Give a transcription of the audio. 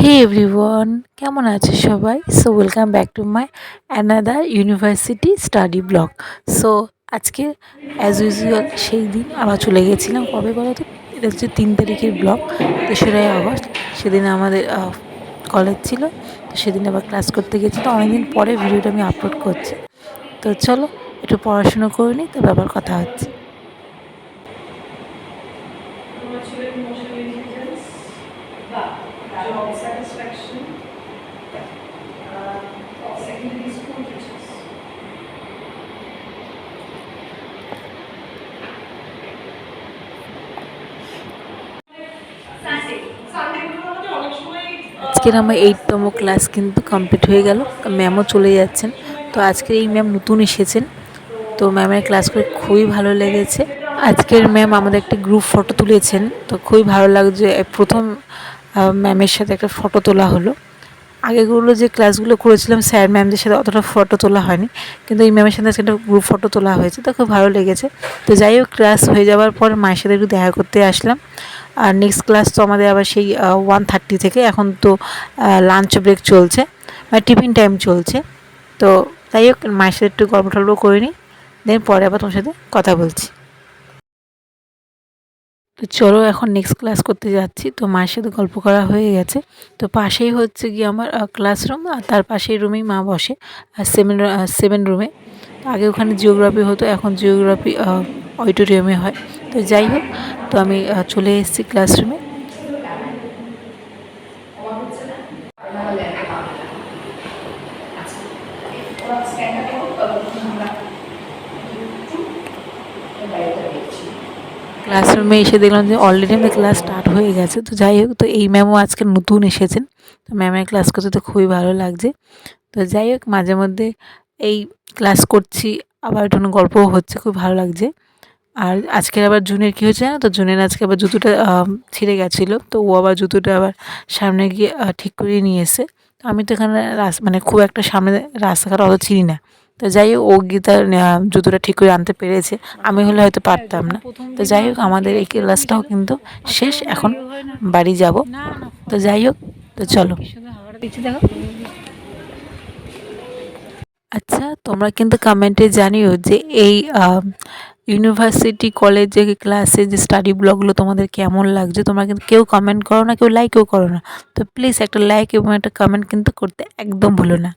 হে everyone, কেমন আছে সবাই? So welcome back to my another university study blog. So আজকে অ্যাজ ইউজুয়াল সেই দিন আবার চলে গিয়েছিলাম। কবে বলো তো? এটা হচ্ছে 3 তারিখের ব্লগ, 3রা আগস্ট। সেদিন আমাদের কলেজ ছিল, তো সেদিন আবার ক্লাস করতে গেছি। তো অনেকদিন পরে ভিডিওটা আমি আপলোড করছি। তো চলো একটু পড়াশুনো করে নিই, তবে আবার কথা হচ্ছে। Job satisfaction, secondary school teachers. আজকের আমার 8তম ক্লাস কিন্তু কমপ্লিট হয়ে গেল। ম্যামও চলে যাচ্ছেন। তো আজকের এই ম্যাম নতুন এসেছেন, তো ম্যামের ক্লাস করে খুবই ভালো লেগেছে। আজকের ম্যাম আমাদের একটি গ্রুপ ফটো তুলেছেন, তো খুবই ভালো লাগছে। প্রথম ম্যামের সাথে একটা ফটো তোলা হলো। আগেগুলো যে ক্লাসগুলো করেছিলাম স্যার ম্যামদের সাথে অতটা ফটো তোলা হয়নি, কিন্তু এই ম্যামের সাথে একটা গ্রুপ ফটো তোলা হয়েছে, তো খুব ভালো লেগেছে। তো যাই হোক, ক্লাস হয়ে যাওয়ার পর মায়ের সাথে একটু দেখা করতে আসলাম। আর নেক্সট ক্লাস তো আমাদের আবার সেই 1:30 থেকে। এখন তো লাঞ্চ ব্রেক চলছে, মানে টিফিন টাইম চলছে। তো যাই হোক, মায়ের সাথে একটু গল্প টল্প করে নিই, দেন পরে আবার তোমার সাথে কথা বলছি। তো চলো এখন নেক্সট ক্লাস করতে যাচ্ছি। তো মায়ের সাথে গল্প করা হয়ে গেছে। তো পাশেই হচ্ছে গিয়ে আমার ক্লাসরুম, আর তার পাশেই রুমেই মা বসে, আর সেভেন রুমে। আগে ওখানে জিওগ্রাফি হতো, এখন জিওগ্রাফি অডিটোরিয়ামে হয়। তো যাই হোক, তো আমি চলে এসেছি ক্লাসরুমে। ক্লাসরুমে এসে দেখলাম যে অলরেডি আমাদের ক্লাস স্টার্ট হয়ে গেছে। তো যাই হোক, তো এই ম্যামও আজকে নতুন এসেছেন। তো ম্যামের ক্লাস করতে তো খুবই ভালো লাগছে। তো যাই হোক, মাঝে মধ্যে এই ক্লাস করছি, আবার একটু গল্পও হচ্ছে, খুব ভালো লাগছে। আর আজকের আবার জুনের কী হয়েছে জানো তো? জুনের আজকে আবার জুতোটা ছিঁড়ে গেছিলো, তো ও আবার জুতোটা আবার সামনে গিয়ে ঠিক করিয়ে নিয়ে এসে। তো আমি তো এখানে মানে খুব একটা সামনে রাস্তাঘাট অত চিনি না। তো যাই হোক, ও গিয়ে তার জুতোটা ঠিক করে আনতে পেরেছে, আমি হলে হয়তো পারতাম না। তো যাই হোক, আমাদের এই ক্লাসটাও কিন্তু শেষ, এখন বাড়ি যাব। তো যাই হোক, তো চলো। আচ্ছা, তোমরা কিন্তু কমেন্টে জানিও যে এই ইউনিভার্সিটি কলেজে ক্লাসে যে স্টাডি ব্লগগুলো তোমাদের কেমন লাগছে। তোমরা কিন্তু কেউ কমেন্ট করো না, কেউ লাইকও করো না। তো প্লিজ একটা লাইক এবং একটা কমেন্ট কিন্তু করতে একদম ভুলো না।